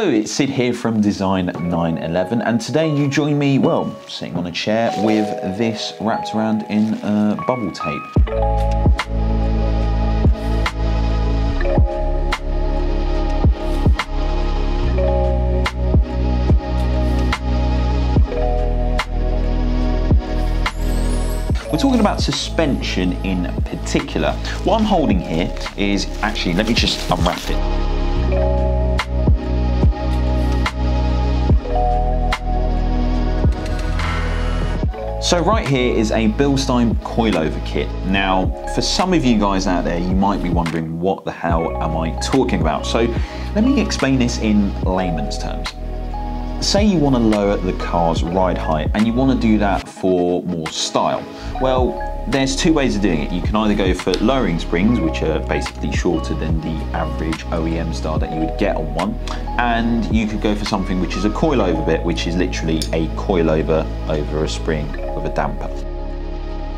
Hello, it's Sid here from Design 911, and today you join me, well, sitting on a chair with this wrapped around in bubble tape. We're talking about suspension in particular. What I'm holding here is actually, let me just unwrap it. So right here is a Bilstein Coilover kit. Now, for some of you guys out there, you might be wondering, what the hell am I talking about? So let me explain this in layman's terms. Say you want to lower the car's ride height and you want to do that for more style. Well, there's two ways of doing it. You can either go for lowering springs, which are basically shorter than the average OEM style that you would get on one, and you could go for something which is a coilover bit, which is literally a coilover over a spring with a damper.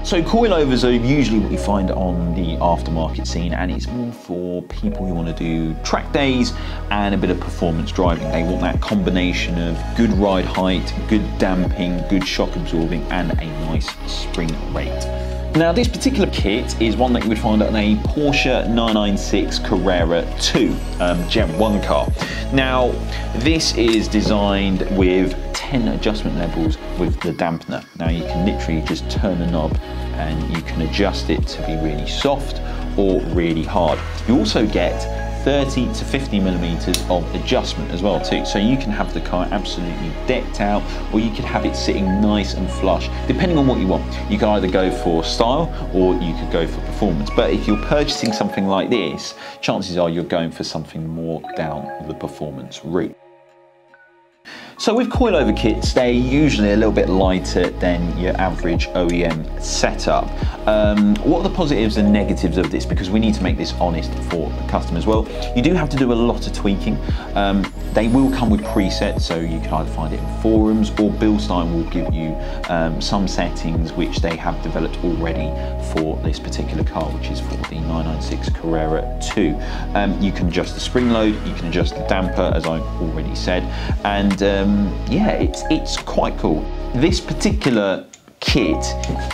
So coilovers are usually what you find on the aftermarket scene, and it's more for people who want to do track days and a bit of performance driving. They want that combination of good ride height, good damping, good shock absorbing, and a nice spring rate. Now, this particular kit is one that you would find on a Porsche 996 Carrera 2 Gen 1 car. Now, this is designed with 10 adjustment levels with the dampener. Now, you can literally just turn the knob and you can adjust it to be really soft or really hard. You also get 30 to 50 millimeters of adjustment as well too. So you can have the car absolutely decked out, or you could have it sitting nice and flush, depending on what you want. You can either go for style or you could go for performance. But if you're purchasing something like this, chances are you're going for something more down the performance route. So with coilover kits, they're usually a little bit lighter than your average OEM setup. What are the positives and negatives of this? Because we need to make this honest for the customers. Well, you do have to do a lot of tweaking. They will come with presets, so you can either find it in forums, or Bilstein will give you some settings which they have developed already for this particular car, which is for the 996 Carrera 2. You can adjust the spring load, you can adjust the damper, as I already said, and yeah, it's quite cool. This particular kit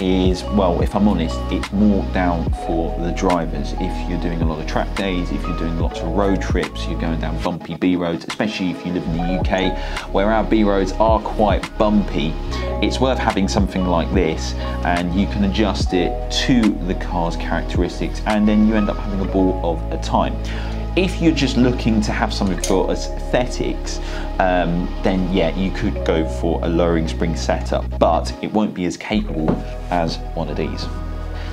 is, well, if I'm honest, it's more down for the drivers. If you're doing a lot of track days, if you're doing lots of road trips, you're going down bumpy B roads, especially if you live in the UK, where our B roads are quite bumpy, it's worth having something like this, and you can adjust it to the car's characteristics, and then you end up having a ball of a time. If you're just looking to have something for aesthetics, then yeah, you could go for a lowering spring setup, but it won't be as capable as one of these.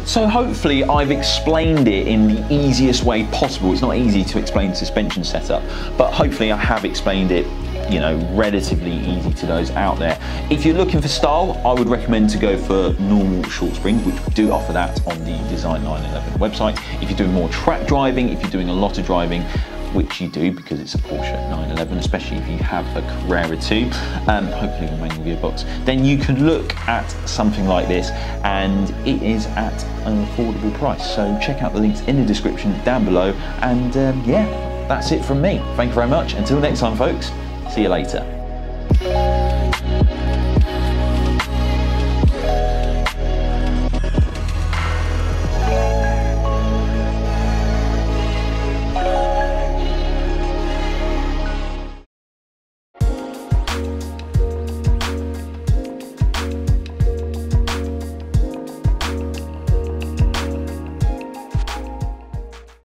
So hopefully I've explained it in the easiest way possible. It's not easy to explain suspension setup, but hopefully I have explained it, you know, relatively easy to those out there. If you're looking for style, I would recommend to go for normal short springs, which we do offer that on the Design 911 website. If you're doing more track driving, if you're doing a lot of driving, which you do because it's a Porsche 911, especially if you have a Carrera 2, hopefully a manual gearbox, then you can look at something like this, and it is at an affordable price. So check out the links in the description down below, and yeah, that's it from me. Thank you very much. Until next time, folks. See you later.